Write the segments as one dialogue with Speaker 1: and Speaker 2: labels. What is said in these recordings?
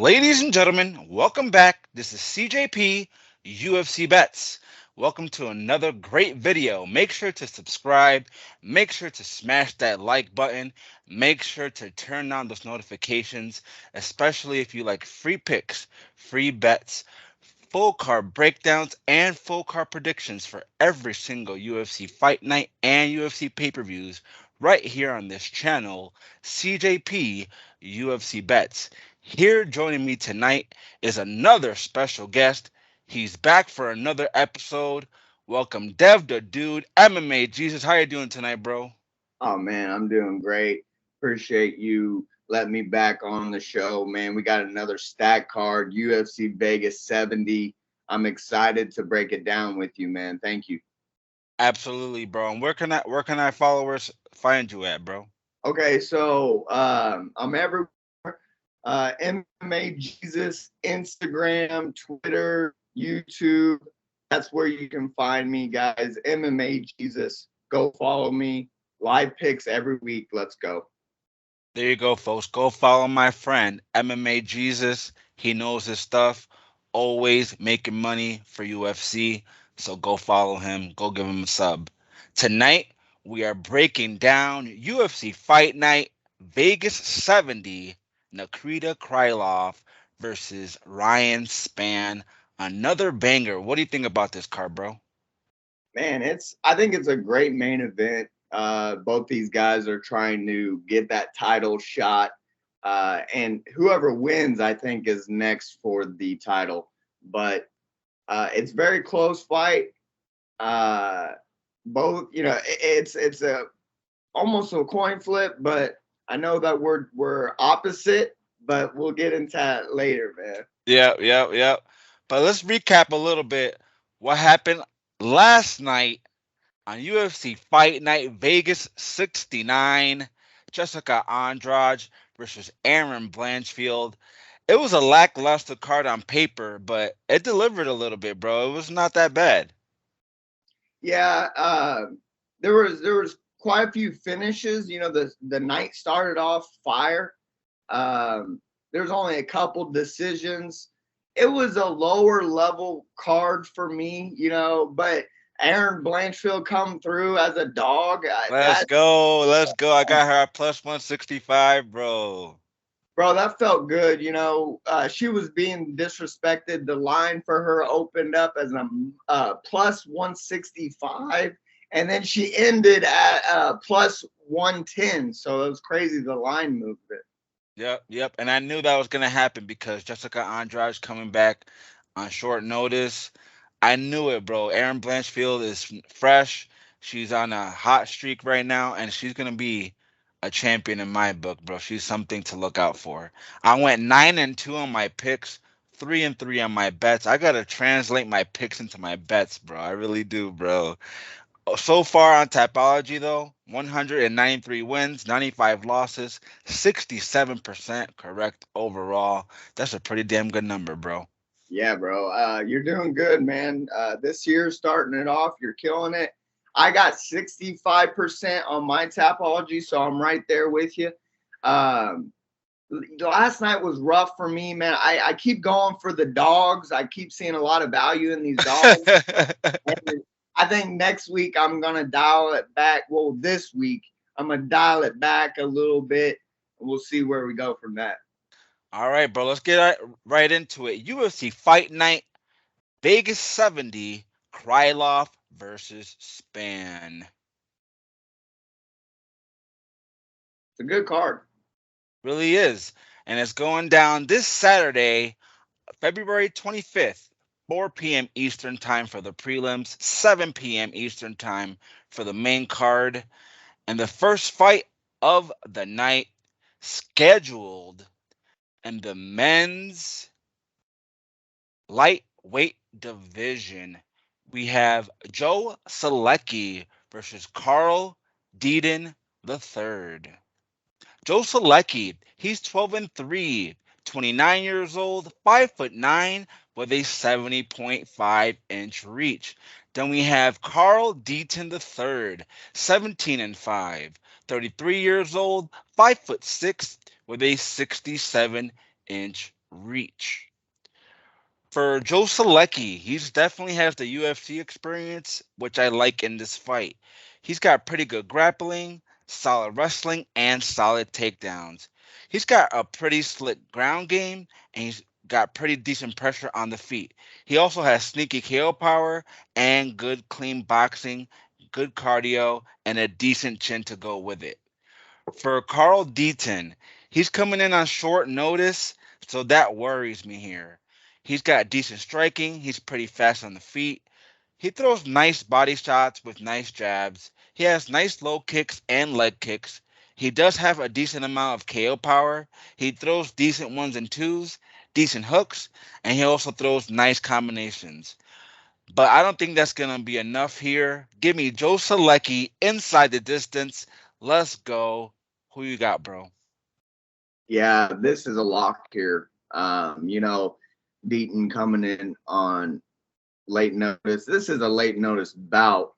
Speaker 1: Ladies and gentlemen, welcome back. This is CJP UFC Bets. Welcome to another great video. Make sure to subscribe. Make sure to smash that like button. Make sure to turn on those notifications, especially if you like free picks, free bets, full card breakdowns, and full card predictions for every single UFC fight night and UFC pay-per-views right here on this channel, CJP UFC Bets. Here joining me tonight is another special guest. He's back for another episode. Welcome, Dev the Dude, MMA Jesus. How you doing tonight, bro?
Speaker 2: Oh man, I'm doing great. Appreciate you letting me back on the show, man. We got another stack card, UFC Vegas 70. I'm excited to break it down with you, man. Thank you.
Speaker 1: Absolutely, bro. And where can our followers find you at, bro?
Speaker 2: Okay, so I'm everywhere. MMA Jesus, Instagram, Twitter, YouTube. That's where you can find me, guys. MMA Jesus. Go follow me. Live picks every week. Let's go.
Speaker 1: There you go, folks. Go follow my friend, MMA Jesus. He knows his stuff. Always making money for UFC. So go follow him. Go give him a sub. Tonight, we are breaking down UFC Fight Night Vegas 70, Nikita Krylov versus Ryan Spann. Another banger. What do you think about this card, bro?
Speaker 2: Man, I think it's a great main event. Both these guys are trying to get that title shot. And whoever wins, I think, is next for the title. But it's very close fight. Uh, both, it's a almost a coin flip, but I know that we're opposite, but we'll get into that later, man.
Speaker 1: Yep. But let's recap a little bit what happened last night on UFC Fight Night Vegas 69. Jessica Andrade versus Aaron Blanchfield. It was a lackluster card on paper, but it delivered a little bit, bro. It was not that bad.
Speaker 2: Yeah, there was quite a few finishes. The night started off fire. There's only a couple decisions. It was a lower level card for me, but Aaron Blanchfield come through as a dog.
Speaker 1: Let's go. I got her at plus 165, bro.
Speaker 2: Bro, that felt good. She was being disrespected. The line for her opened up as a plus 165, and then she ended at plus 110. So it was crazy. The line moved it.
Speaker 1: Yep. And I knew that was gonna happen because Jessica Andrade's coming back on short notice. I knew it, bro. Aaron Blanchfield is fresh. She's on a hot streak right now, and she's gonna be a champion in my book, bro. She's something to look out for. I went 9-2 on my picks, 3-3 on my bets. I gotta translate my picks into my bets, bro. I really do, bro. So far on Tapology, though, 193 wins, 95 losses, 67% correct overall. That's a pretty damn good number, bro.
Speaker 2: Yeah, bro. You're doing good, man. This year, starting it off, you're killing it. I got 65% on my Tapology, so I'm right there with you. Um, Last night was rough for me, man. I keep going for the dogs. I keep seeing a lot of value in these dogs. And I think next week I'm gonna dial it back. Well, this week I'm gonna dial it back a little bit, and we'll see where we go from that.
Speaker 1: All right, bro. Let's get right into it. UFC Fight Night Vegas 70, Krylov versus Spann.
Speaker 2: It's a good card.
Speaker 1: Really is. And it's going down this Saturday, February 25th, 4 p.m. Eastern Time for the prelims, 7 p.m. Eastern Time for the main card. And the first fight of the night scheduled in the men's lightweight division. We have Joe Solecki versus Carl Deaton III. Joe Solecki, he's 12-3, 29 years old, 5'9", with a 70.5-inch reach. Then we have Carl Deaton III, 17-5, 33 years old, 5'6", with a 67-inch reach. For Joe Solecki, he's definitely has the UFC experience, which I like in this fight. He's got pretty good grappling, solid wrestling, and solid takedowns. He's got a pretty slick ground game, and he's got pretty decent pressure on the feet. He also has sneaky KO power and good clean boxing, good cardio, and a decent chin to go with it. For Carl Deaton, he's coming in on short notice, so that worries me here. He's got decent striking, he's pretty fast on the feet. He throws nice body shots with nice jabs. He has nice low kicks and leg kicks. He does have a decent amount of KO power. He throws decent ones and twos, decent hooks, and he also throws nice combinations. But I don't think that's going to be enough here. Give me Joe Solecki inside the distance. Let's go. Who you got, bro?
Speaker 2: Yeah, this is a lock here. Deaton coming in on late notice. This is a late notice bout,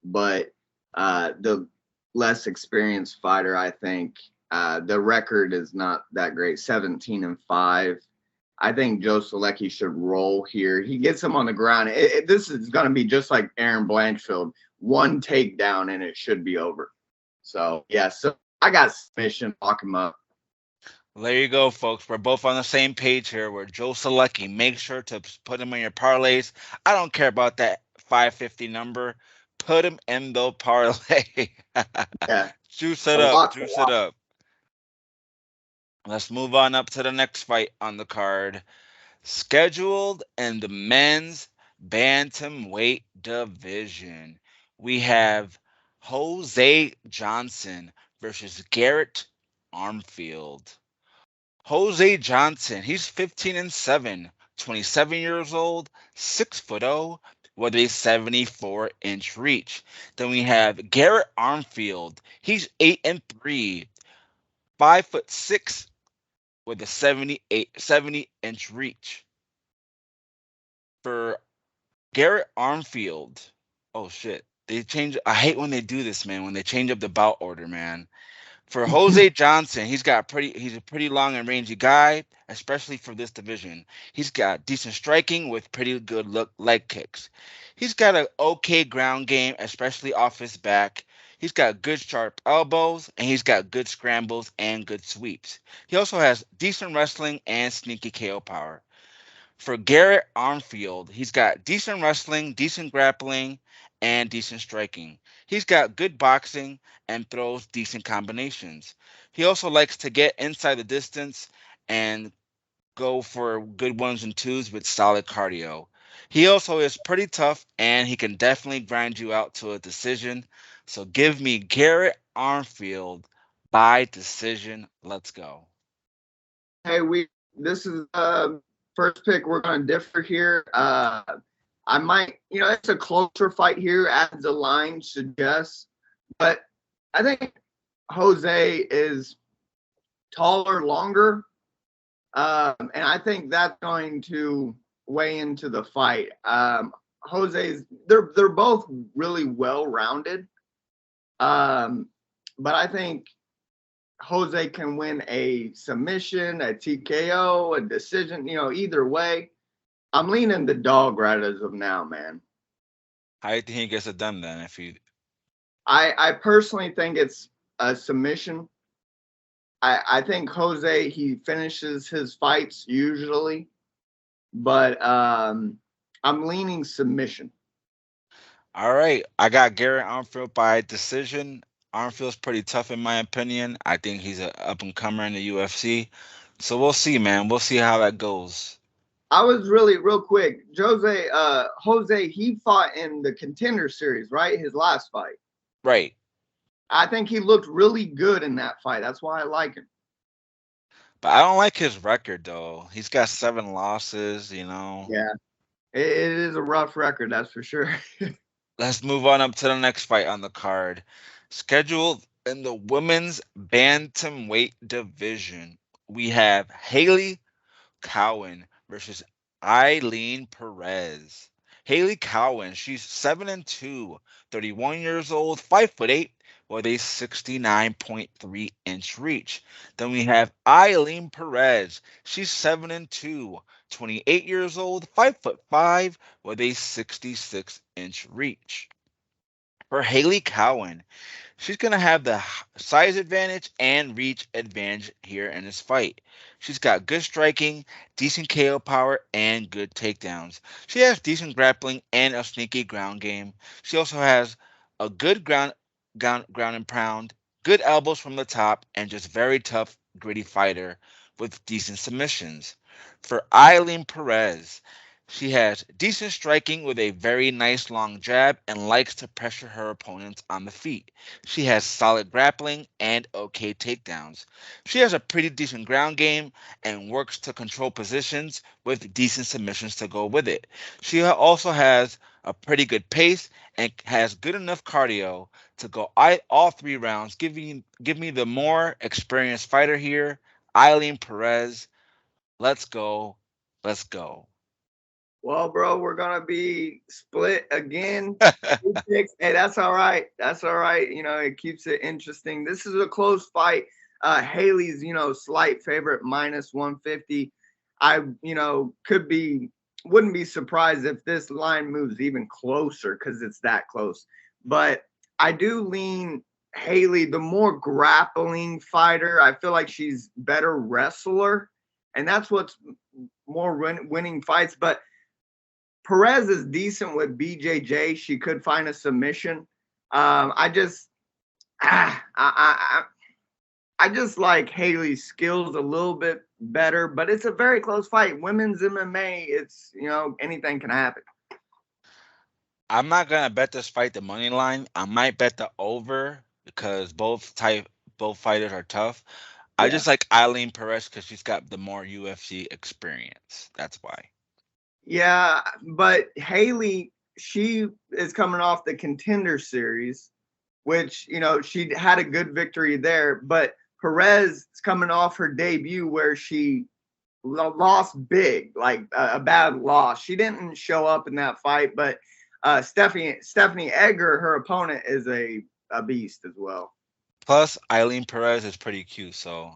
Speaker 2: but the less experienced fighter, I think, the record is not that great, 17-5. I think Joe Solecki should roll here. He gets him on the ground. This is going to be just like Aaron Blanchfield, one takedown and it should be over. So yeah, so I got submission. Lock him up.
Speaker 1: There you go, folks. We're both on the same page here. We're Joe Solecki. Make sure to put him in your parlays. I don't care about that 550 number. Put him in the parlay.
Speaker 2: Yeah,
Speaker 1: Juice it
Speaker 2: a
Speaker 1: up.
Speaker 2: lock.
Speaker 1: Juice it up. Let's move on up to the next fight on the card. Scheduled in the men's bantamweight division, we have Jose Johnson versus Garrett Armfield. Jose Johnson, he's 15-7, 27 years old, 6'0", with a 74-inch reach. Then we have Garrett Armfield. He's 8-3, 5'6", with a 70-inch reach. For Garrett Armfield, oh shit, they change. I hate when they do this, man. When they change up the bout order, man. For Jose Johnson, he's a pretty long and rangy guy, especially for this division. He's got decent striking with pretty good leg kicks. He's got an okay ground game, especially off his back. He's got good sharp elbows, and he's got good scrambles and good sweeps. He also has decent wrestling and sneaky KO power. For Garrett Armfield, he's got decent wrestling, decent grappling, and decent striking. He's got good boxing and throws decent combinations. He also likes to get inside the distance and go for good ones and twos with solid cardio. He also is pretty tough and he can definitely grind you out to a decision. So give me Garrett Armfield by decision. Let's go.
Speaker 2: Hey, this is first pick. We're going to differ here. I might, it's a closer fight here as the line suggests, but I think Jose is taller, longer, and I think that's going to weigh into the fight. They're both really well rounded, but I think Jose can win a submission, a TKO, a decision, either way. I'm leaning the dog right as of now, man.
Speaker 1: How do you think he gets it done then?
Speaker 2: I personally think it's a submission. I think Jose, he finishes his fights usually, but I'm leaning submission.
Speaker 1: All right, I got Garrett Armfield by decision. Armfield's pretty tough in my opinion. I think he's an up and comer in the UFC. So we'll see, man. We'll see how that goes.
Speaker 2: I was really real quick. Jose, he fought in the Contender Series, right? His last fight.
Speaker 1: Right.
Speaker 2: I think he looked really good in that fight. That's why I like him.
Speaker 1: But I don't like his record though. He's got 7 losses,
Speaker 2: Yeah, it is a rough record, that's for sure.
Speaker 1: Let's move on up to the next fight on the card. Scheduled in the women's bantamweight division, we have Hailey Cowan versus Ailin Perez. Hailey Cowan, she's 7-2, 31 years old, 5'8", with a 69.3-inch reach. Then we have Ailin Perez. She's 7'2", 28 years old, 5'5", with a 66-inch reach. For Hailey Cowan, she's going to have the size advantage and reach advantage here in this fight. She's got good striking, decent KO power, and good takedowns. She has decent grappling and a sneaky ground game. She also has a good ground and pound, good elbows from the top, and just very tough, gritty fighter with decent submissions. For Eileen Perez, she has decent striking with a very nice long jab and likes to pressure her opponents on the feet. She has solid grappling and okay takedowns. She has a pretty decent ground game and works to control positions with decent submissions to go with it. She also has a pretty good pace and has good enough cardio to go all 3 rounds. Give me the more experienced fighter here, Eileen Perez. Let's go. Let's go.
Speaker 2: Well, bro, we're gonna be split again. Hey, that's all right. That's all right. It keeps it interesting. This is a close fight. Hailey's, slight favorite, minus 150. I, wouldn't be surprised if this line moves even closer because it's that close. But I do lean Hailey, the more grappling fighter. I feel like she's better wrestler, and that's what's more winning fights. But Perez is decent with BJJ. She could find a submission. I just, I just like Hailey's skills a little bit better, but it's a very close fight. Women's MMA, it's anything can happen.
Speaker 1: I'm not gonna bet this fight the money line. I might bet the over because both fighters are tough. I
Speaker 2: Yeah,
Speaker 1: just like Eileen Perez because she's got the more UFC experience. That's why.
Speaker 2: yeah, but Hailey, she is coming off the Contender Series, which she had a good victory there, but Perez is coming off her debut where she lost big, like a bad loss. She didn't show up in that fight, but Stephanie Egger, her opponent, is a beast as well.
Speaker 1: Plus, Eileen Perez is pretty cute, so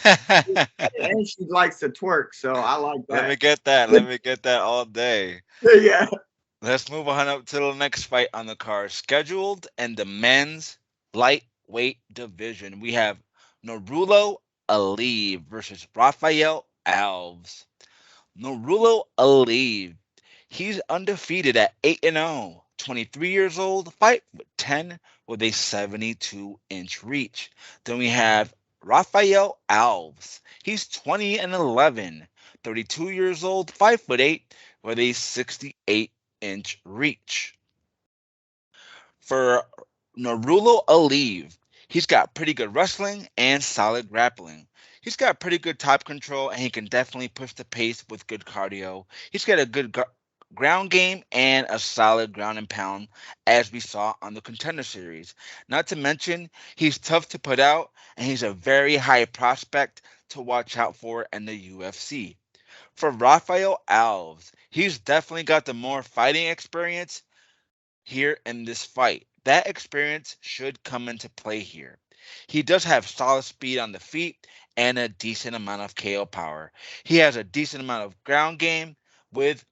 Speaker 2: And she likes to twerk, so I like
Speaker 1: let me
Speaker 2: that.
Speaker 1: get that. Let me get that all day.
Speaker 2: Yeah.
Speaker 1: Let's move on up to the next fight on the card. Scheduled in the men's lightweight division, we have Nurullo Aliev versus Rafael Alves. Nurullo Aliev, he's undefeated at 8-0, 23 years old, 5'10", with a 72-inch reach. Then we have Rafael Alves. He's 20-11, 32 years old, 5'8", with a 68-inch reach. For Nurullo Aliev, he's got pretty good wrestling and solid grappling. He's got pretty good top control and he can definitely push the pace with good cardio. He's got a good ground game and a solid ground and pound, as we saw on the Contender Series. Not to mention, he's tough to put out and he's a very high prospect to watch out for in the UFC. For Rafael Alves, he's definitely got the more fighting experience here in this fight. That experience should come into play here. He does have solid speed on the feet and a decent amount of KO power. He has a decent amount of ground game with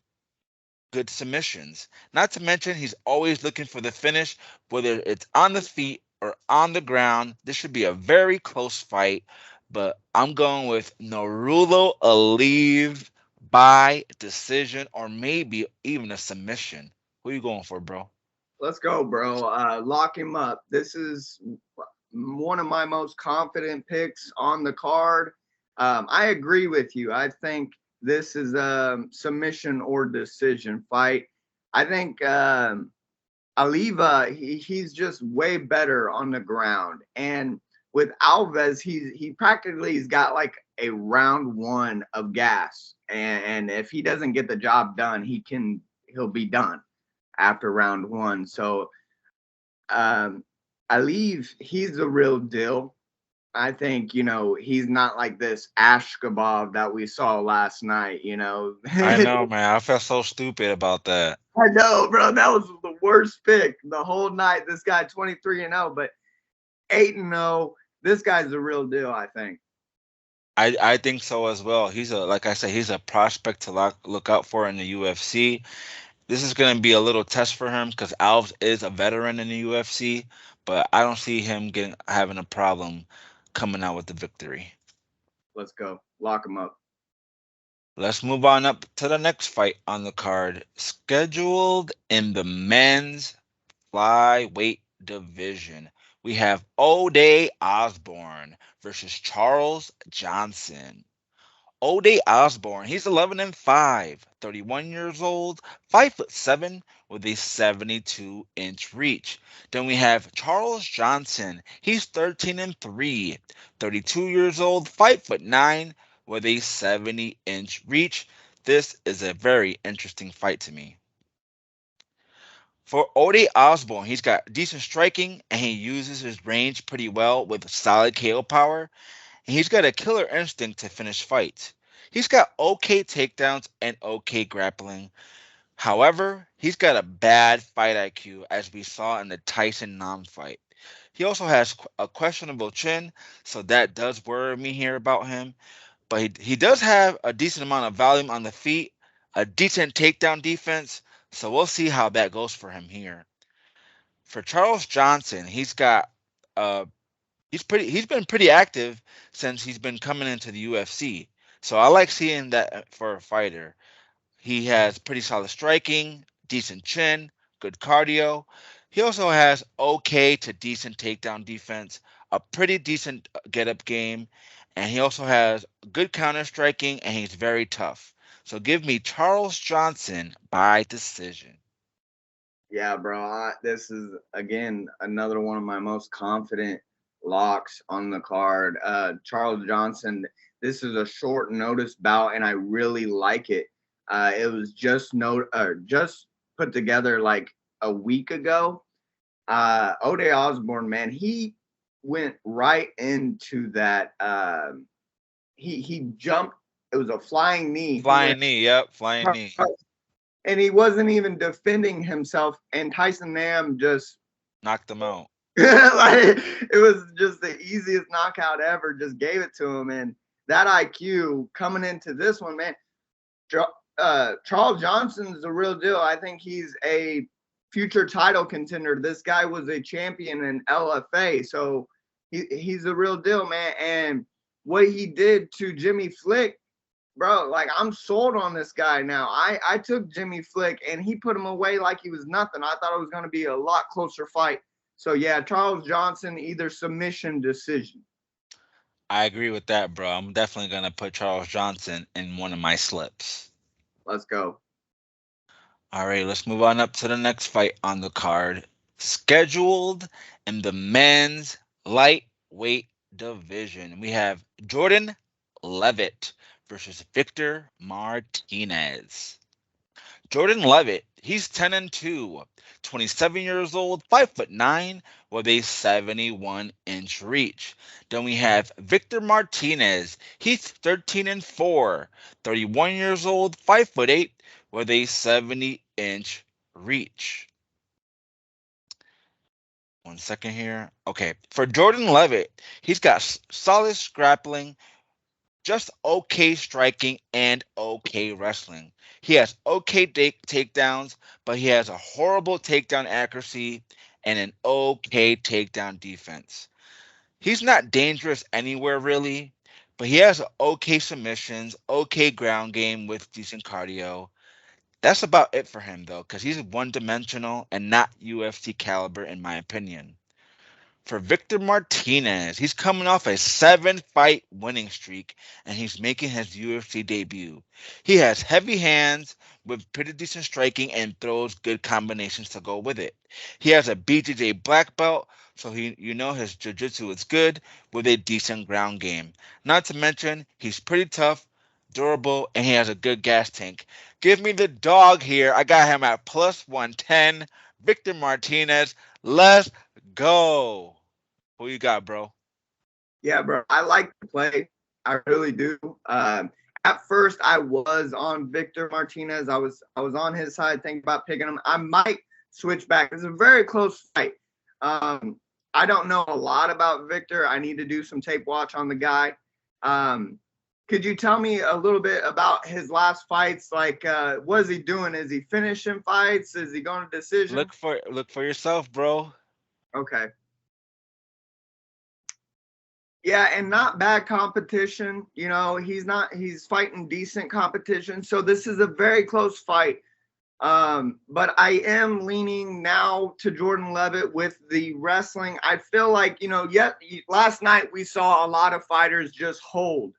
Speaker 1: good submissions. Not to mention, he's always looking for the finish, whether it's on the feet or on the ground. This should be a very close fight, but I'm going with Nurullo Aliev by decision or maybe even a submission. Who are you going for, bro?
Speaker 2: Let's go, bro. Lock him up. This is one of my most confident picks on the card. I agree with you. I think this is a submission or decision fight. I think Aliva, he's just way better on the ground. And with Alves, he practically has got like a round one of gas. And if he doesn't get the job done, he'll be done after round one. So um Aliev, he's the real deal. I think, he's not like this Ashkabov that we saw last night.
Speaker 1: I know, man. I felt so stupid about that.
Speaker 2: I know, bro. That was the worst pick the whole night. This guy 23-0, but 8-0. This guy's the real deal, I think.
Speaker 1: I think so as well. Like I said, he's a prospect to look out for in the UFC. This is going to be a little test for him because Alves is a veteran in the UFC, but I don't see him having a problem coming out with the victory.
Speaker 2: Let's go. Lock him up.
Speaker 1: Let's move on up to the next fight on the card, scheduled in the men's flyweight division. We have O'Day Osbourne versus Charles Johnson. O'Day Osbourne, he's 11-5, 31 years old, 5'7", with a 72-inch reach. Then we have Charles Johnson. He's 13-3, 32 years old, 5'9", with a 70-inch reach. This is a very interesting fight to me. For O'Day Osbourne, he's got decent striking and he uses his range pretty well with solid KO power. And he's got a killer instinct to finish fights. He's got okay takedowns and okay grappling. However, he's got a bad fight IQ, as we saw in the Tyson Nam fight. He also has a questionable chin, so that does worry me here about him. But he does have a decent amount of volume on the feet, a decent takedown defense, so we'll see how that goes for him here. For Charles Johnson, uh, he's been pretty active since he's been coming into the UFC. So I like seeing that for a fighter. He has pretty solid striking, decent chin, good cardio. He also has okay to decent takedown defense, a pretty decent get up game, and he also has good counter striking and he's very tough. So give me Charles Johnson by decision.
Speaker 2: Yeah, bro. This is, again, another one of my most confident locks on the card. Charles Johnson, this is a short notice bout, and I really like it. It was just put together like a week ago. O'Day Osbourne, man, he went right into that. He jumped. It was a flying knee. He
Speaker 1: Flying
Speaker 2: went
Speaker 1: knee, yep, flying knee.
Speaker 2: and he wasn't even defending himself. And Tyson Nam just
Speaker 1: Knocked him out.
Speaker 2: like it was just the easiest knockout ever. Just gave it to him, and that IQ coming into this one, man. Charles Johnson's the real deal. I think he's a future title contender. This guy was a champion in LFA, so he's the real deal, man. And what he did to Jimmy Flick, bro, like I'm sold on this guy now. I took Jimmy Flick and he put him away like he was nothing. I thought it was going to be a lot closer fight. So yeah, Charles Johnson, either submission, decision.
Speaker 1: I agree with that, bro. I'm definitely gonna put Charles Johnson in one of my slips.
Speaker 2: Let's go.
Speaker 1: All right, let's move on up to the next fight on the card. Scheduled in the men's lightweight division, we have Jordan Leavitt versus Victor Martinez. Jordan Leavitt, he's 10-2, 27 years old, 5'9", with a 71-inch reach. Then we have Victor Martinez. He's 13-4, 31 years old, 5'8", with a 70-inch reach. One second here. Okay, for Jordan Leavitt, he's got solid grappling, just okay striking and okay wrestling. He has okay takedowns, but he has a horrible takedown accuracy and an okay takedown defense. He's not dangerous anywhere really, but he has okay submissions, okay ground game with decent cardio. That's about it for him though, because he's one-dimensional and not UFC caliber in my opinion. For Victor Martinez, he's coming off a 7-fight winning streak and he's making his UFC debut. He has heavy hands with pretty decent striking and throws good combinations to go with it. He has a BJJ black belt, so his jiu-jitsu is good with a decent ground game. Not to mention, he's pretty tough, durable, and he has a good gas tank. Give me the dog here. I got him at plus 110. Victor Martinez. Let's go. Who you got, bro?
Speaker 2: Yeah, bro. I like to play. I really do. At first, I was on Victor Martinez. I was on his side, thinking about picking him. I might switch back. It's a very close fight. I don't know a lot about Victor. I need to do some tape watch on the guy. Could you tell me a little bit about his last fights? Like, what is he doing? Is he finishing fights? Is he going to decision?
Speaker 1: Look for yourself, bro.
Speaker 2: Okay. Yeah, and not bad competition. You know, he's fighting decent competition. So this is a very close fight. But I am leaning now to Jordan Leavitt with the wrestling. I feel like, last night we saw a lot of fighters just hold.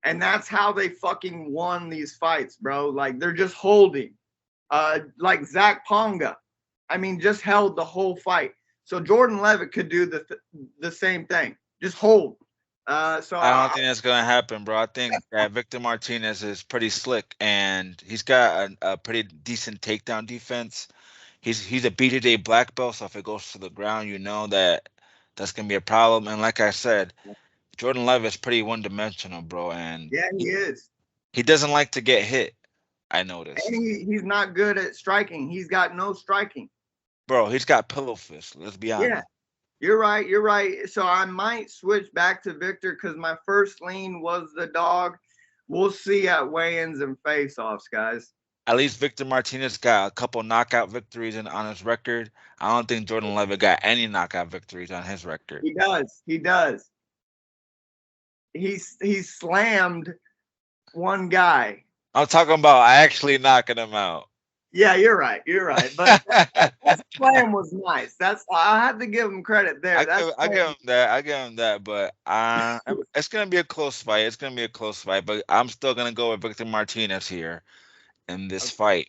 Speaker 2: And that's how they fucking won these fights, bro. Like, they're just holding. Like Zach Ponga. I mean, just held the whole fight. So Jordan Leavitt could do the same thing. Just hold. So
Speaker 1: I don't think that's gonna happen, bro. I think that Victor Martinez is pretty slick, and he's got a pretty decent takedown defense. He's a BJJ black belt, so if it goes to the ground, you know that's gonna be a problem. And like I said, Jordan Leavitt is pretty one dimensional, bro, and
Speaker 2: yeah, he is.
Speaker 1: he doesn't like to get hit. I noticed.
Speaker 2: And he's not good at striking. He's got no striking.
Speaker 1: Bro, he's got pillow fists. Let's be honest.
Speaker 2: Yeah, you're right. You're right. So I might switch back to Victor because my first lean was the dog. We'll see at weigh-ins and face-offs, guys.
Speaker 1: At least Victor Martinez got a couple knockout victories on his record. I don't think Jordan Leavitt got any knockout victories on his record.
Speaker 2: He does. He does. He slammed one guy.
Speaker 1: I'm talking about actually knocking him out.
Speaker 2: Yeah, you're right. You're right. But that slam was nice. I have to give him credit there.
Speaker 1: I give him that. I give him that. But it's gonna be a close fight. It's gonna be a close fight. But I'm still gonna go with Victor Martinez here in this fight.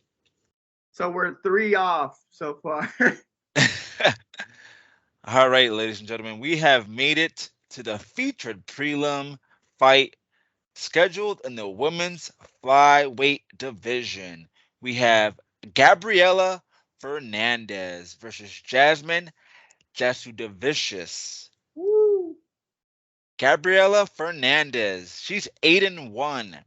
Speaker 2: So we're 3 off so far.
Speaker 1: All right, ladies and gentlemen, we have made it to the featured prelim fight scheduled in the women's flyweight division. We have Gabriella Fernandes versus Jasmine Jasudavicius.
Speaker 2: Woo.
Speaker 1: Gabriella Fernandes, she's 8-1,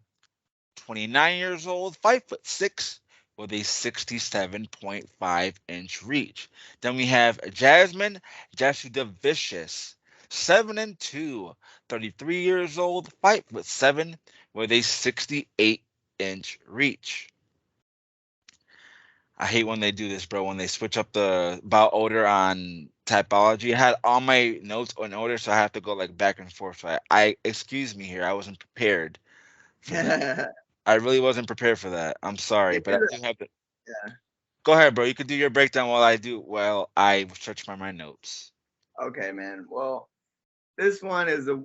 Speaker 1: 29 years old, 5'6", with a 67.5-inch reach. Then we have Jasmine Jasudavicius, 7-2, 33 years old, 5'7", with a 68-inch reach. I hate when they do this, bro. When they switch up the bout order on typology, I had all my notes in order, so I have to go like back and forth. So I excuse me here. I wasn't prepared. I really wasn't prepared for that. I'm sorry, but I do have to.
Speaker 2: Yeah.
Speaker 1: Go ahead, bro. You can do your breakdown while I search my notes.
Speaker 2: Okay, man. Well, this one is a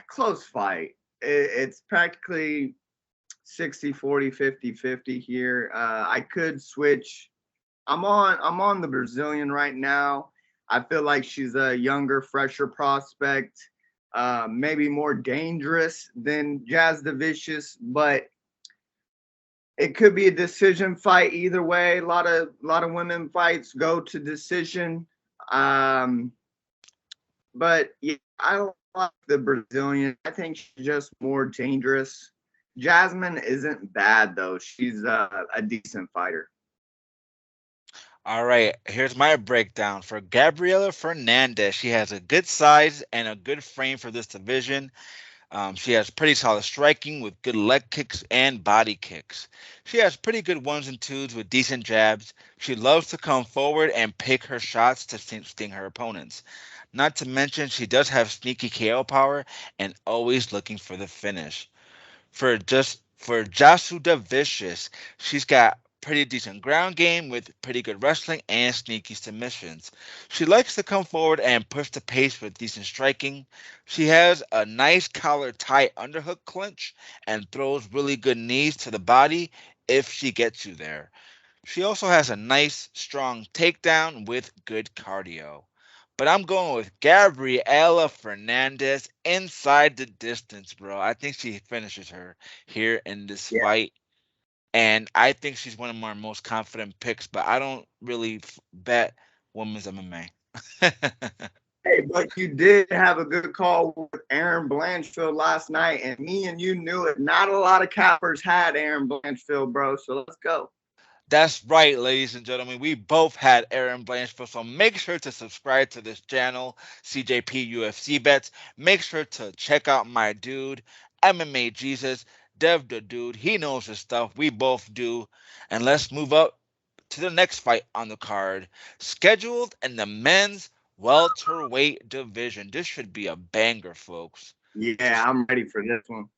Speaker 2: close fight. It's practically 60-40, 50-50 here. I could switch. I'm on the Brazilian right now. I feel like she's a younger, fresher prospect, maybe more dangerous than Jasudavicius, but it could be a decision fight either way. A lot of women fights go to decision. But yeah, I don't like the Brazilian. I think she's just more dangerous. Jasmine isn't bad though. She's a decent fighter.
Speaker 1: All right, here's my breakdown for Gabriella Fernandes. She has a good size and a good frame for this division. She has pretty solid striking with good leg kicks and body kicks. She has pretty good ones and twos with decent jabs. She loves to come forward and pick her shots to sting her opponents. Not to mention, she does have sneaky KO power and always looking for the finish. For Jasudavicius, she's got pretty decent ground game with pretty good wrestling and sneaky submissions. She likes to come forward and push the pace with decent striking. She has a nice collar tight underhook clinch and throws really good knees to the body if she gets you there. She also has a nice strong takedown with good cardio. But I'm going with Gabriella Fernandes inside the distance, bro. I think she finishes her here in this fight. And I think she's one of my most confident picks, but I don't really bet women's MMA.
Speaker 2: Hey, but you did have a good call with Aaron Blanchfield last night, and me and you knew it. Not a lot of cappers had Aaron Blanchfield, bro. So let's go.
Speaker 1: That's right, ladies and gentlemen. We both had Aaron Blanchfield, so make sure to subscribe to this channel, CJP UFC Bets. Make sure to check out my dude, MMA Jesus, Dev the dude. He knows his stuff. We both do. And let's move up to the next fight on the card, scheduled in the men's welterweight division. This should be a banger, folks.
Speaker 2: Yeah, I'm ready for this one.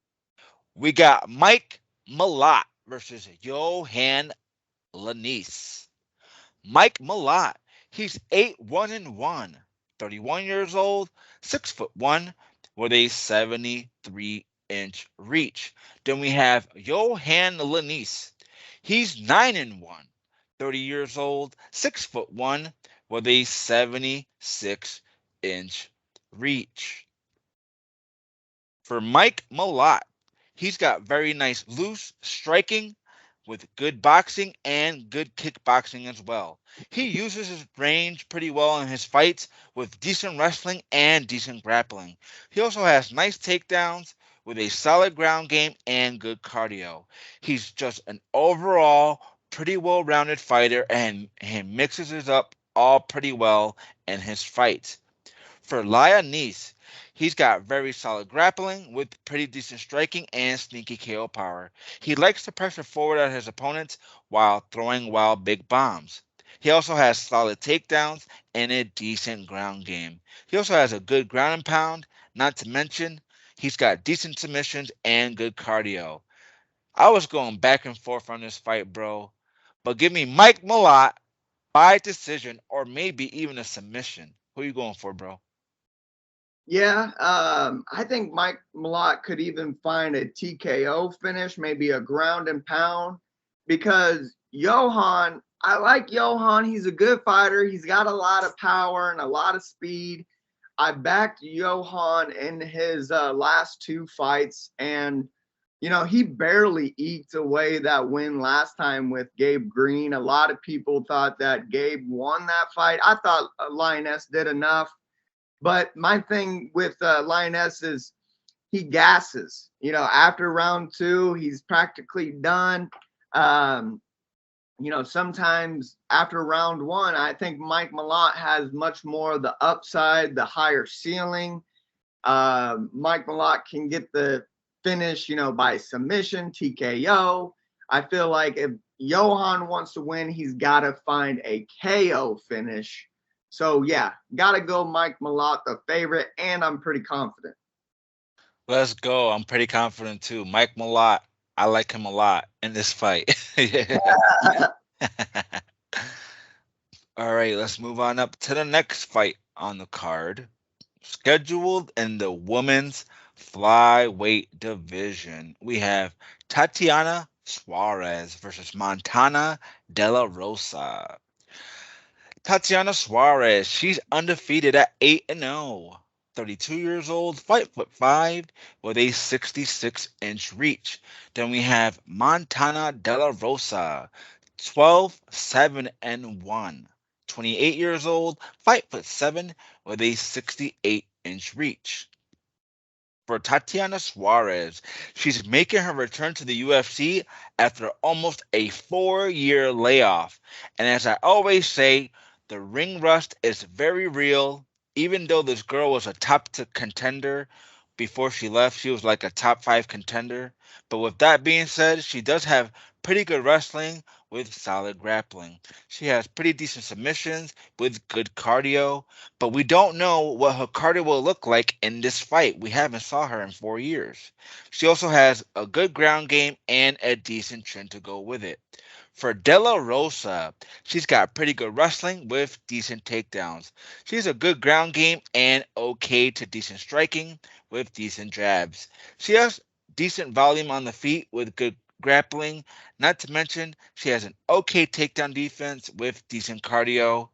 Speaker 1: We got Mike Malott versus Yohan Lainesse. Mike Malott, he's 8-1-1, 31 years old, 6'1", with a 73-inch reach. Then we have Yohan Lainesse. He's 9-1, 30 years old, 6'1", with a 76-inch reach. For Mike Malott, he's got very nice loose striking with good boxing and good kickboxing as well. He uses his range pretty well in his fights with decent wrestling and decent grappling. He also has nice takedowns with a solid ground game and good cardio. He's just an overall pretty well-rounded fighter, and he mixes it up all pretty well in his fights. For Lainesse, he's got very solid grappling with pretty decent striking and sneaky KO power. He likes to pressure forward at his opponents while throwing wild big bombs. He also has solid takedowns and a decent ground game. He also has a good ground and pound, not to mention he's got decent submissions and good cardio. I was going back and forth on this fight, bro, but give me Mike Malott by decision or maybe even a submission. Who are you going for, bro?
Speaker 2: Yeah, I think Mike Malott could even find a TKO finish, maybe a ground and pound, because Yohan, I like Yohan. He's a good fighter. He's got a lot of power and a lot of speed. I backed Yohan in his last two fights, and he barely eked away that win last time with Gabe Green. A lot of people thought that Gabe won that fight. I thought Lainesse did enough. But my thing with Lainesse is he gasses. After round two, he's practically done. Um, sometimes after round one, I think Mike Malott has much more of the upside, the higher ceiling. Mike Malott can get the finish, by submission, TKO. I feel like if Yohan wants to win, he's got to find a KO finish. So yeah, gotta go Mike Malott, the favorite, and I'm pretty confident.
Speaker 1: Let's go. I'm pretty confident too. Mike Malott, I like him a lot in this fight. All right, let's move on up to the next fight on the card. Scheduled in the women's flyweight division, we have Tatiana Suarez versus Montana De La Rosa. Tatiana Suarez, she's undefeated at 8-0. 32 years old, 5'5", with a 66-inch reach. Then we have Montana De La Rosa, 12-7-1. 28 years old, 5'7", with a 68-inch reach. For Tatiana Suarez, she's making her return to the UFC after almost a 4-year layoff. And as I always say, the ring rust is very real. Even though this girl was a contender before she left, she was like a top 5 contender. But with that being said, she does have pretty good wrestling with solid grappling. She has pretty decent submissions with good cardio, but we don't know what her cardio will look like in this fight. We haven't saw her in 4 years. She also has a good ground game and a decent chin to go with it. For De La Rosa, she's got pretty good wrestling with decent takedowns. She has a good ground game and okay to decent striking with decent jabs. She has decent volume on the feet with good grappling. Not to mention, she has an okay takedown defense with decent cardio.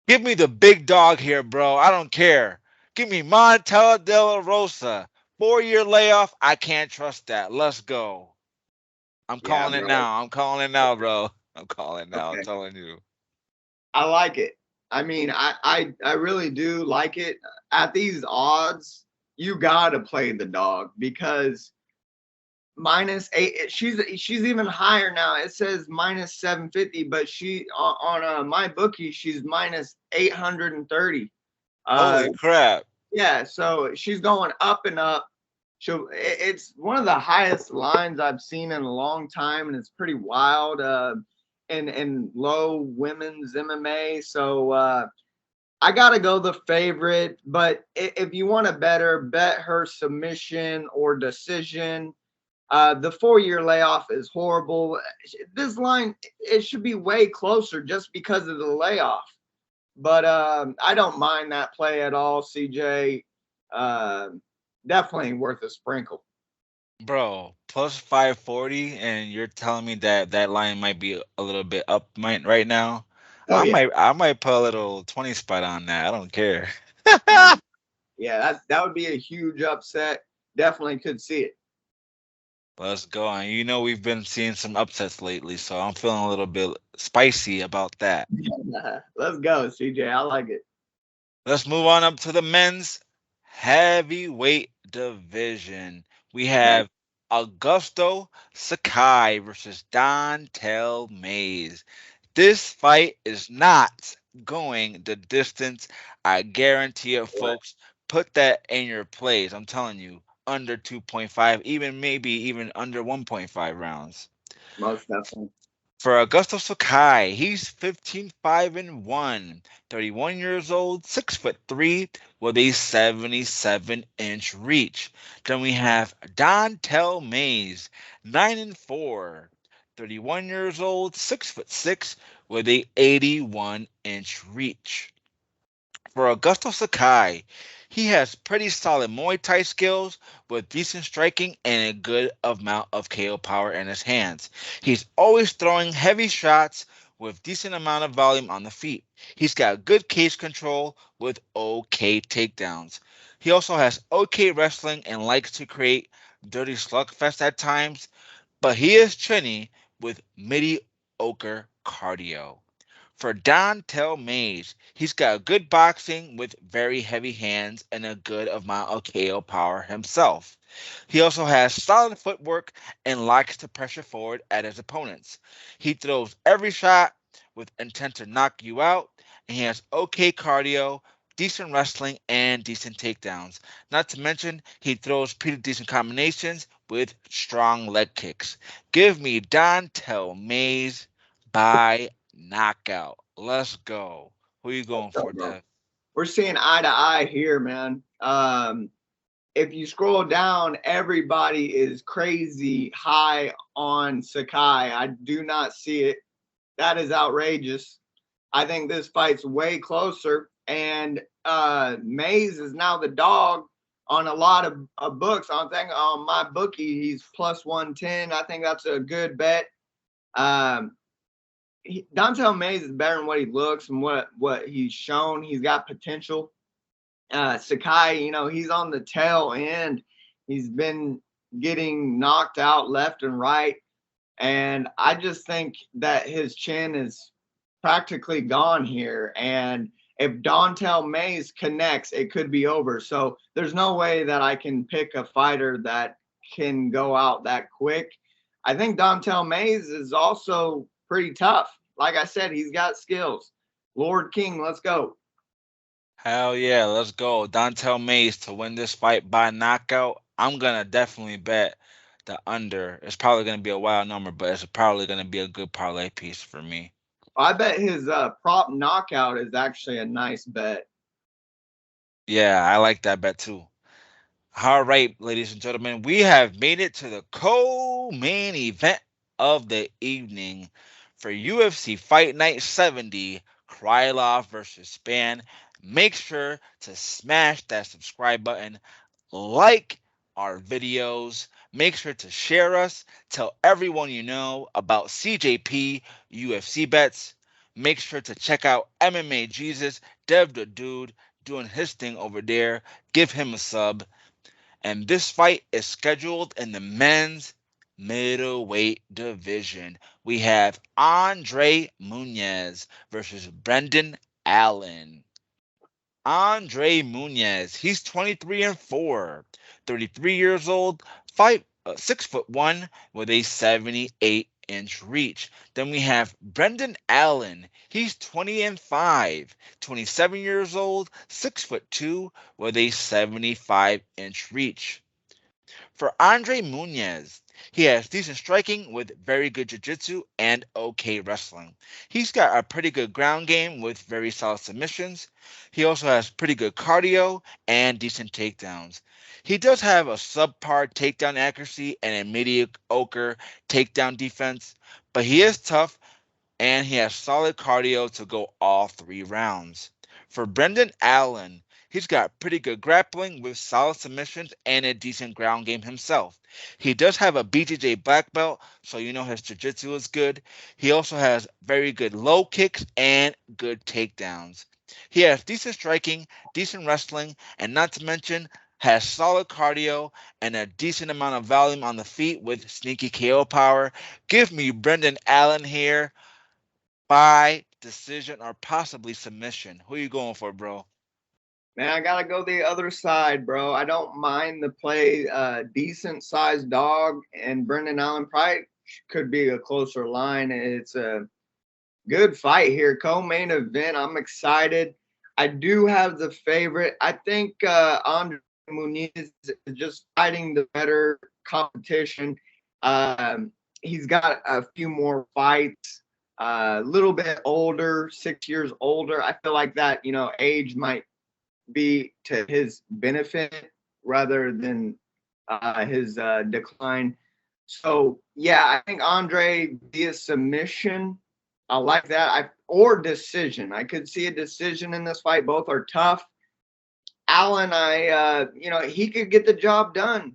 Speaker 1: Give me the big dog here, bro. I don't care. Give me Montella De La Rosa. 4-year layoff. I can't trust that. Let's go. I'm
Speaker 2: Yeah,
Speaker 1: calling it
Speaker 2: bro.
Speaker 1: now. I'm calling it now, bro. I'm calling it now. I'm
Speaker 2: Okay.
Speaker 1: telling you.
Speaker 2: I like it. I mean, I really do like it. At these odds, you gotta play the dog because -8. She's even higher now. It says -750, but she on my bookie she's -830. Uh,
Speaker 1: Holy crap.
Speaker 2: yeah, so she's going up and up. It's one of the highest lines I've seen in a long time, and it's pretty wild. And low women's MMA. So I gotta go the favorite. But if you want to bet her submission or decision. The 4-year layoff is horrible. This line, it should be way closer just because of the layoff. But I don't mind that play at all, CJ. Uh, Definitely worth a sprinkle.
Speaker 1: Bro, plus 540, and you're telling me that that line might be a little bit up right now.
Speaker 2: Oh yeah,
Speaker 1: I might put a little 20 spot on that. I don't care.
Speaker 2: yeah. That would be a huge upset. Definitely could see it.
Speaker 1: Let's go on. You know we've been seeing some upsets lately, so I'm feeling a little bit spicy about that.
Speaker 2: Let's go, CJ. I like it.
Speaker 1: Let's move on up to the men's heavyweight division. We have Augusto Sakai versus Dontel Mays. This fight is not going the distance. I guarantee it, folks. Put that in your plays. I'm telling you, under 2.5, even maybe even under 1.5 rounds.
Speaker 2: Most definitely.
Speaker 1: For Augusto Sakai, he's 15-5-1, 31 years old, 6'3", with a 77-inch reach. Then we have Dontel Mays, 9-4, 31 years old, 6'6", with a 81-inch reach. For Augusto Sakai, he has pretty solid Muay Thai skills with decent striking and a good amount of KO power in his hands. He's always throwing heavy shots with decent amount of volume on the feet. He's got good cage control with okay takedowns. He also has okay wrestling and likes to create dirty slugfest at times, but he is chinny with mediocre cardio. For Dontel Mays, he's got good boxing with very heavy hands and a good amount of KO power himself. He also has solid footwork and likes to pressure forward at his opponents. He throws every shot with intent to knock you out, and he has okay cardio, decent wrestling, and decent takedowns. Not to mention, he throws pretty decent combinations with strong leg kicks. Give me Dontel Mays by knockout. Let's go. Who you going
Speaker 2: So,
Speaker 1: for,
Speaker 2: bro,
Speaker 1: Dev?
Speaker 2: we're seeing eye to eye here, man. If you scroll down, everybody is crazy high on Sakai. I do not see it. That is outrageous. I think this fight's way closer. And Mays is now the dog on a lot of books. I think on my bookie, he's plus 110. I think that's a good bet. Um, Dontel Mays is better than what he looks and what he's shown. He's got potential. Sakai, he's on the tail end. He's been getting knocked out left and right. And I just think that his chin is practically gone here. And if Dontel Mays connects, it could be over. So there's no way that I can pick a fighter that can go out that quick. I think Dontel Mays is also pretty tough. Like I said, he's got skills. Lord King, let's go.
Speaker 1: Hell yeah, let's go. Dontel Mays to win this fight by knockout. I'm gonna definitely bet the under. It's probably gonna be a wild number, but it's probably gonna be a good parlay piece for me.
Speaker 2: I bet his prop knockout is actually a nice bet.
Speaker 1: Yeah, I like that bet too. All right, ladies and gentlemen, we have made it to the co-main event of the evening for UFC Fight Night 70, Krylov versus Spann. Make sure to smash that subscribe button, like our videos, make sure to share us, tell everyone you know about CJP UFC bets. Make sure to check out MMA Jesus, Dev the Dude, doing his thing over there. Give him a sub. And this fight is scheduled in the men's middleweight division. We have André Muniz versus Brendan Ailin. André Muniz. He's 23-4, 33 years old, 6'1" with a 78-inch reach. Then we have Brendan Allen. He's 20-5, 27 years old, 6'2" with a 75-inch reach. For Andre Muniz, he has decent striking with very good jiu-jitsu and okay wrestling. He's got a pretty good ground game with very solid submissions. He also has pretty good cardio and decent takedowns. He does have a subpar takedown accuracy and a mediocre takedown defense, but he is tough and he has solid cardio to go all 3 rounds. For Brendan Allen, he's got pretty good grappling with solid submissions and a decent ground game himself. He does have a BJJ black belt, so you know his jiu-jitsu is good. He also has very good low kicks and good takedowns. He has decent striking, decent wrestling, and not to mention has solid cardio and a decent amount of volume on the feet with sneaky KO power. Give me Brendan Allen here by decision or possibly submission. Who are you going for, bro?
Speaker 2: Man, I gotta go the other side, bro. I don't mind the play. Decent sized dog, and Brendan Allen probably could be a closer line. It's a good fight here. Co-main event. I'm excited. I do have the favorite. I think Andre Muniz is just fighting the better competition. He's got a few more fights. A little bit older, 6 years older. I feel like that, age might be to his benefit rather than his decline. So yeah, I think Andre via submission. I like that. Or decision. I could see a decision in this fight. Both are tough. Allen, he could get the job done.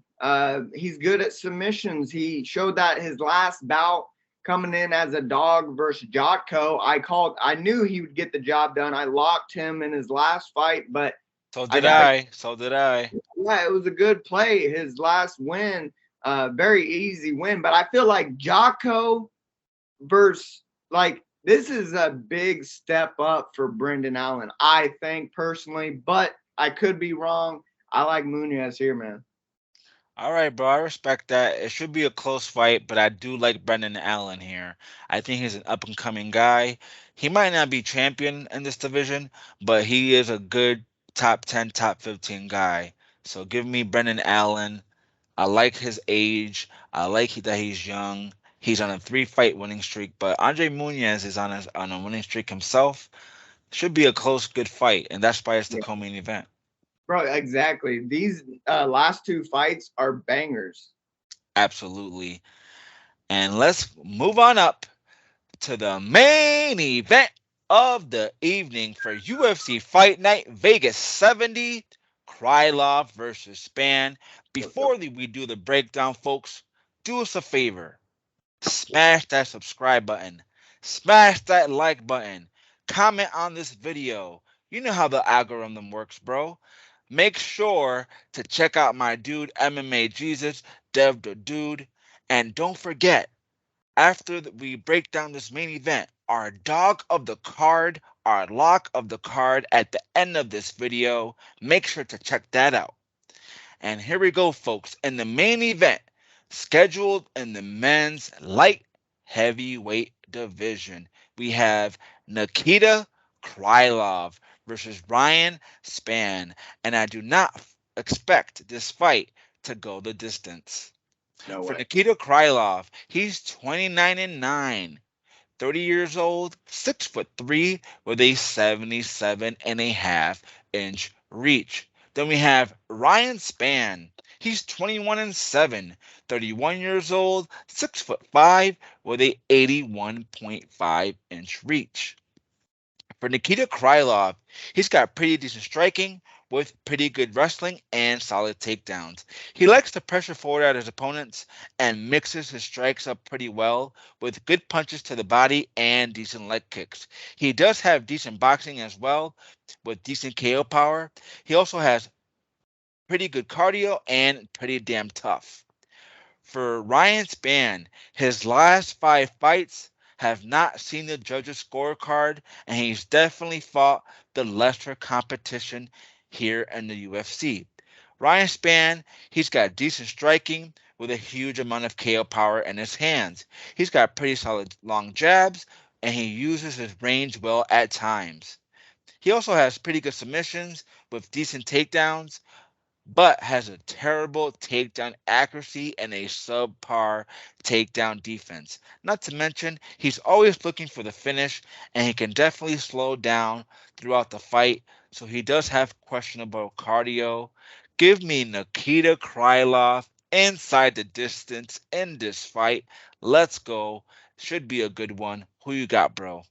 Speaker 2: He's good at submissions. He showed that his last bout coming in as a dog versus Jotko. I knew he would get the job done. I locked him in his last fight, but
Speaker 1: So
Speaker 2: I
Speaker 1: did
Speaker 2: got to
Speaker 1: I. So did I.
Speaker 2: yeah, it was a good play. His last win, very easy win. But I feel like Jocko versus this is a big step up for Brendan Allen, I think personally, but I could be wrong. I like Muniz here, man.
Speaker 1: All right, bro. I respect that. It should be a close fight, but I do like Brendan Allen here. I think he's an up and coming guy. He might not be champion in this division, but he is a good top 10, top 15 guy. So give me Brendan Allen. I like his age. I like that he's young. He's on a 3-fight winning streak, but Andre Muniz is on a winning streak himself. Should be a close, good fight, and that's why it's the
Speaker 2: Yeah,
Speaker 1: co-main event.
Speaker 2: bro, exactly. These last two fights are bangers.
Speaker 1: Absolutely. And let's move on up to the main event of the evening for UFC Fight Night Vegas 70, Krylov versus Spann. Before we do the breakdown, folks, do us a favor. Smash that subscribe button. Smash that like button. Comment on this video. You know how the algorithm works, bro. Make sure to check out my dude MMA Jesus, Dev the Dude. And don't forget, after we break down this main event, our dog of the card, our lock of the card at the end of this video. Make sure to check that out. And here we go, folks. In the main event, scheduled in the men's light heavyweight division, we have Nikita Krylov versus Ryan Spann. And I do not expect this fight to go the distance.
Speaker 2: No
Speaker 1: For
Speaker 2: way.
Speaker 1: Nikita Krylov, he's 29-9, 30 years old, 6'3", with a 77.5-inch reach. Then we have Ryan Spann. He's 21-7, 31 years old, 6'5", with a 81.5-inch reach. For Nikita Krylov, he's got pretty decent striking with pretty good wrestling and solid takedowns. He likes to pressure forward at his opponents and mixes his strikes up pretty well with good punches to the body and decent leg kicks. He does have decent boxing as well with decent KO power. He also has pretty good cardio and pretty damn tough. For Ryan Spann, his last 5 fights have not seen the judges' scorecard, and he's definitely fought the lesser competition here in the UFC. Ryan Spann, he's got decent striking with a huge amount of KO power in his hands. He's got pretty solid long jabs, and he uses his range well at times. He also has pretty good submissions with decent takedowns, but has a terrible takedown accuracy and a subpar takedown defense. Not to mention, he's always looking for the finish, and he can definitely slow down throughout the fight, so he does have questionable cardio. Give me Nikita Krylov inside the distance in this fight. Let's go. Should be a good one. Who you got, bro?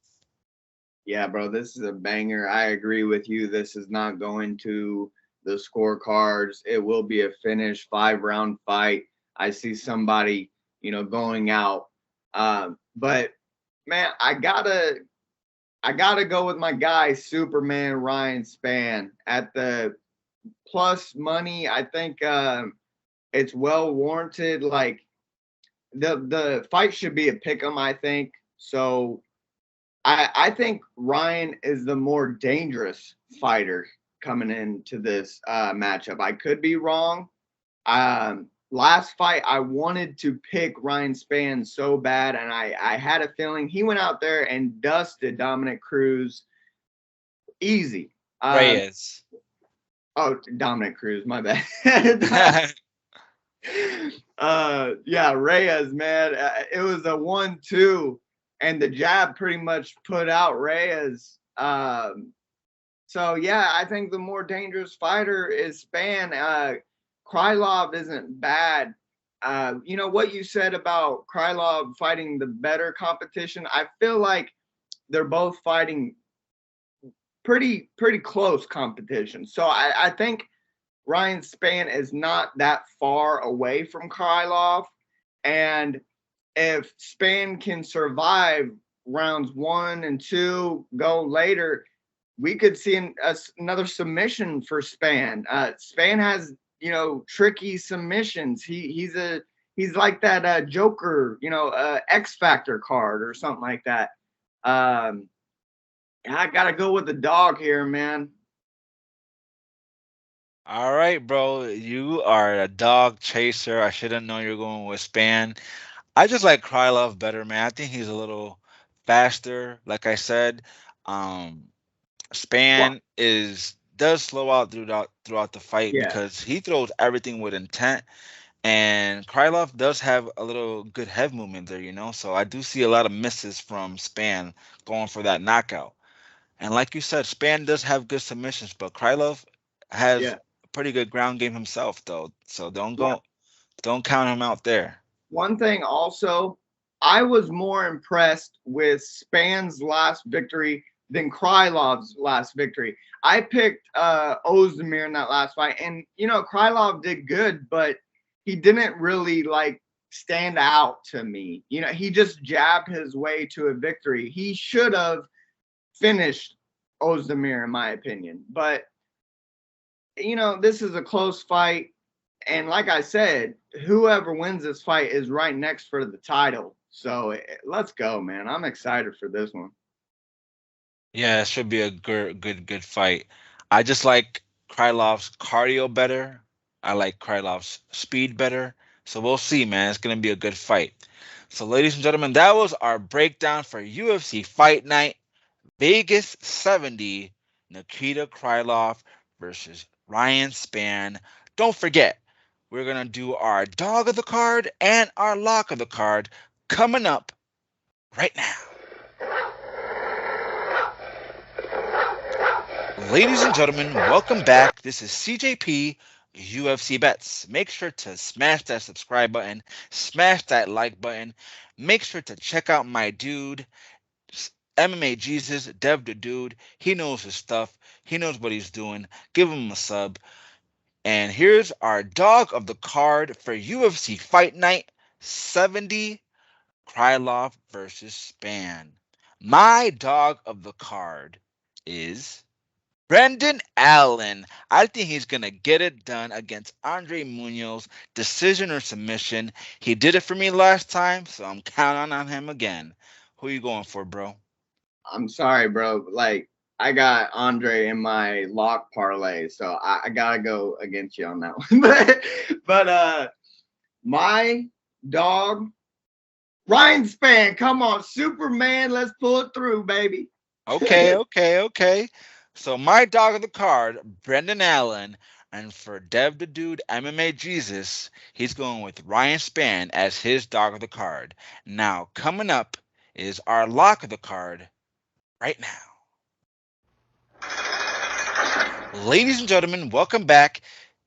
Speaker 2: Yeah, bro, this is a banger. I agree with you. This is not going to the scorecards. It will be a finish 5 round fight. I see somebody, going out. But man, I gotta go with my guy Superman Ryan Spann at the plus money. I think it's well warranted. Like the fight should be a pick 'em, I think. So I think Ryan is the more dangerous fighter coming into this matchup. I could be wrong. Last fight, I wanted to pick Ryan Spann so bad, and I had a feeling he went out there and dusted Dominic Cruz easy.
Speaker 1: Reyes.
Speaker 2: Oh, Dominic Cruz, my bad. Yeah, Reyes, man. It was a 1-2, and the jab pretty much put out Reyes. So yeah, I think the more dangerous fighter is Spann. Krylov isn't bad. What you said about Krylov fighting the better competition. I feel like they're both fighting pretty close competition. So I think Ryan Spann is not that far away from Krylov, and if Spann can survive rounds 1 and 2, go later, we could see another submission for Spann. Spann has tricky submissions. He's like that Joker, X Factor card or something like that. I gotta go with the dog here, man.
Speaker 1: All right, bro. You are a dog chaser. I should have known you were going with Spann. I just like Krylov better, man. I think he's a little faster. Like I said, um,
Speaker 2: Well,
Speaker 1: Spann is does slow out throughout the fight
Speaker 2: yeah,
Speaker 1: because he throws everything with intent, and Krylov does have a little good head movement there, you know. So I do see a lot of misses from Spann going for that knockout. And like you said, Spann does have good submissions, but Krylov has
Speaker 2: yeah.
Speaker 1: a pretty good ground game himself, though. So
Speaker 2: One,
Speaker 1: don't count him out there.
Speaker 2: one thing also, I was more impressed with Spann's last victory than Krylov's last victory. I picked Ozdemir in that last fight, and Krylov did good, but he didn't really like stand out to me. He just jabbed his way to a victory. He should have finished Ozdemir, in my opinion. But this is a close fight, and like I said, whoever wins this fight is right next for the title. So let's go, man. I'm excited for this one.
Speaker 1: Yeah, it should be a good fight. I just like Krylov's cardio better. I like Krylov's speed better. So we'll see, man. It's gonna be a good fight. So, ladies and gentlemen, that was our breakdown for UFC Fight Night Vegas 70, Nikita Krylov versus Ryan Spann. Don't forget, we're gonna do our dog of the card and our lock of the card coming up right now. Ladies and gentlemen, welcome back. This is CJP UFC Bets. Make sure to smash that subscribe button, smash that like button. Make sure to check out my dude, MMA Jesus, Dev the Dude. He knows his stuff, he knows what he's doing. Give him a sub. And here's our dog of the card for UFC Fight Night 70, Krylov versus Spann. My dog of the card is Brendan Allen. I think he's going to get it done against Andre Munoz, decision or submission. He did it for me last time, so I'm counting on him again. Who you going for, bro?
Speaker 2: I'm sorry, bro. Like, I got André in my lock parlay, so I gotta go against you on that one. but my dog, Ryan Spann, come on, Superman, let's pull it through, baby.
Speaker 1: Okay. So my dog of the card, Brendan Allen, and for Dev the Dude MMA Jesus, he's going with Ryan Spann as his dog of the card. Now, coming up is our lock of the card right now. Ladies and gentlemen, welcome back.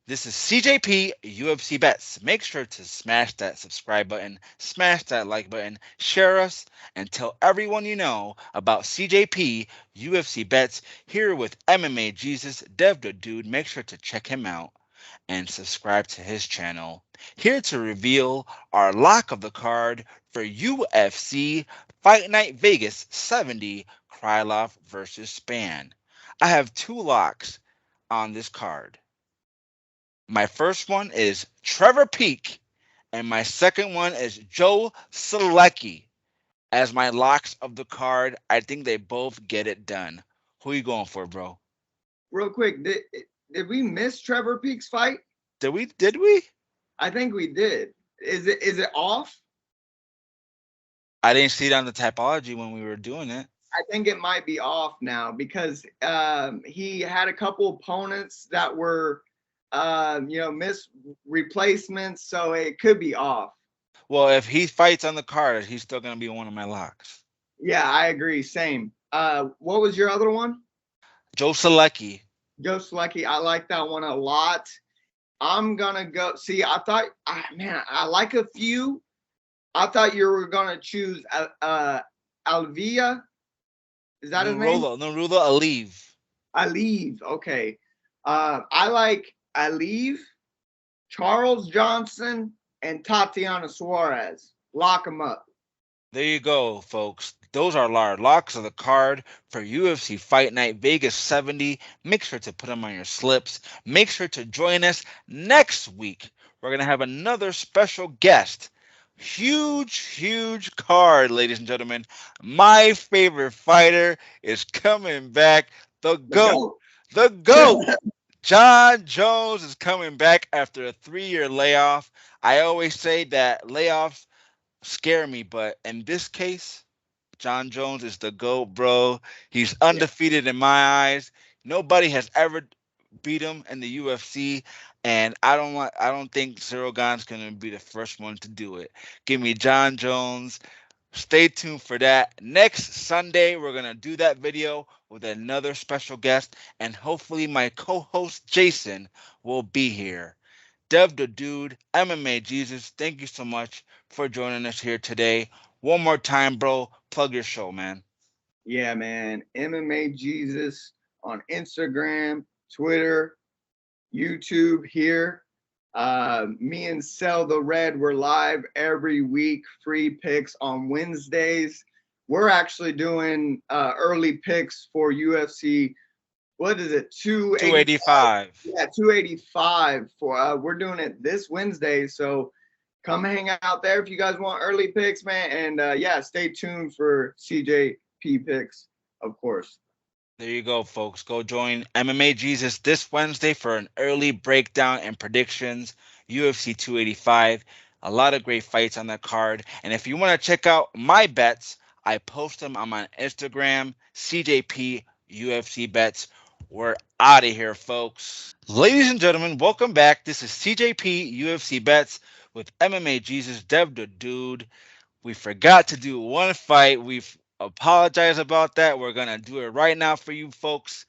Speaker 1: This is CJP UFC Bets. Make sure to smash that subscribe button, smash that like button, share us, and tell everyone you know about CJP UFC Bets here with MMA Jesus, Dev the Dude. Make sure to check him out and subscribe to his channel. Here to reveal our lock of the card for UFC Fight Night Vegas 70, Krylov versus Spann. I have two locks on this card. My first one is Trevor Peek, and my second one is Joe Solecki. As my locks of the card, I think they both get it done. Who you going for, bro?
Speaker 2: Real quick, did we miss Trevor Peek's fight?
Speaker 1: Did we?
Speaker 2: I think we did. Is it off?
Speaker 1: I didn't see it on the typology when we were doing it.
Speaker 2: I think it might be off now because he had a couple opponents that were miss replacements, so it could be off.
Speaker 1: Well, if he fights on the card, he's still gonna be one of my locks.
Speaker 2: Yeah, I agree. Same. What was your other one?
Speaker 1: Joe Solecki.
Speaker 2: Joe Solecki. I like that one a lot. I'm gonna go. See, I thought, I like a few. I thought you were gonna choose Alvia. Is that his name?
Speaker 1: Nurullo Aliev.
Speaker 2: Aliev. Okay. I like Aliev, Charles Johnson, and Tatiana Suarez. Lock them up.
Speaker 1: There you go, folks. Those are our locks of the card for UFC Fight Night Vegas 70. Make sure to put them on your slips. Make sure to join us next week. We're going to have another special guest. Huge card, ladies and gentlemen. My favorite fighter is coming back. The GOAT. The GOAT. Jon Jones is coming back after a 3-year layoff. I always say that layoffs scare me, but in this case, Jon Jones is the GOAT, bro. He's undefeated in my eyes. Nobody has ever beat him in the UFC, and I don't think Cyril Gane's gonna be the first one to do it. Give me Jon Jones. Stay tuned for that. Next Sunday, we're gonna do that video with another special guest, and hopefully my co-host Jason will be here. Dev the Dude, MMA Jesus, thank you so much for joining us here today. One more time, bro, plug your show, man.
Speaker 2: Yeah, man. MMA Jesus on Instagram, Twitter, YouTube here. Me and Sell the Red, we're live every week. Free picks on Wednesdays. We're actually doing early picks for UFC. What is it?
Speaker 1: 285.
Speaker 2: Yeah, 285 for we're doing it this Wednesday. So come hang out there if you guys want early picks, man. And stay tuned for CJP picks, of course.
Speaker 1: There you go, folks. Go join MMA Jesus this Wednesday for an early breakdown and predictions. UFC 285. A lot of great fights on that card. And if you want to check out my bets, I post them on my Instagram, CJP UFC Bets. We're out of here, folks. Ladies and gentlemen, welcome back. This is CJP UFC Bets with MMA Jesus, Dev the Dude. We forgot to do one fight. We've apologized about that. We're going to do it right now for you folks.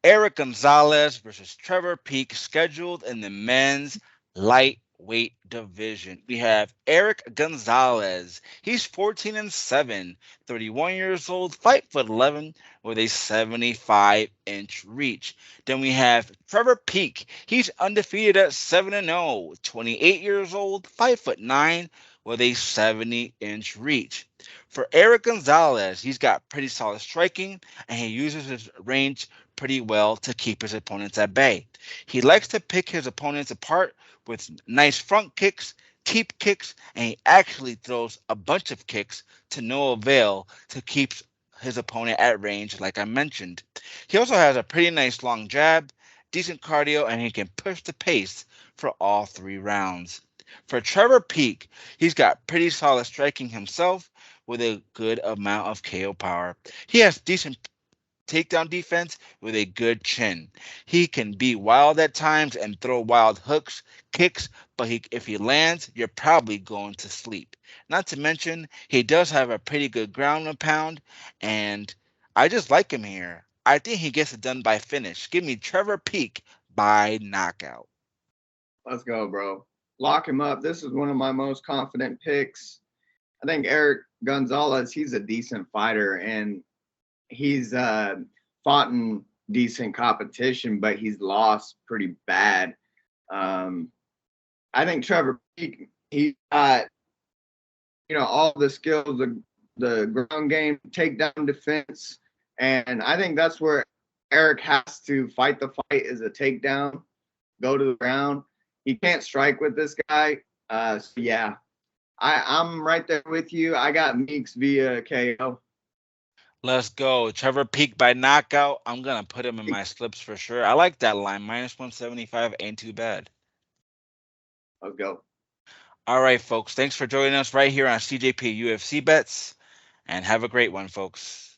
Speaker 1: Eric Gonzalez versus Trevor Peek, scheduled in the men's lightweight division. We have Eric Gonzalez. He's 14-7, 31 years old, 5'11", with a 75-inch reach. Then we have Trevor Peek. He's undefeated at 7-0, 28 years old, 5'9", with a 70-inch reach. For Eric Gonzalez, he's got pretty solid striking, and he uses his range pretty well to keep his opponents at bay. He likes to pick his opponents apart with nice front kicks, keep kicks, and he actually throws a bunch of kicks to no avail to keep his opponent at range, like I mentioned. He also has a pretty nice long jab, decent cardio, and he can push the pace for all 3 rounds. For Trevor Peek, he's got pretty solid striking himself with a good amount of KO power. He has decent takedown defense with a good chin. He can be wild at times and throw wild hooks, kicks, but if he lands, you're probably going to sleep. Not to mention, he does have a pretty good ground and pound, and I just like him here. I think he gets it done by finish. Give me Trevor Peek by knockout.
Speaker 2: Let's go, bro. Lock him up. This is one of my most confident picks. I think Eric Gonzalez, he's a decent fighter, and he's fought in decent competition, but he's lost pretty bad. I think Trevor Peek, he got all the skills, the ground game, takedown defense, and I think that's where Eric has to fight the fight is a takedown, go to the ground. He can't strike with this guy. So yeah, I'm right there with you. I got Meeks via KO.
Speaker 1: Let's go. Trevor Peek by knockout. I'm going to put him in my slips for sure. I like that line. -175 ain't too bad.
Speaker 2: Let's go.
Speaker 1: All right, folks. Thanks for joining us right here on CJP UFC Bets, and have a great one, folks.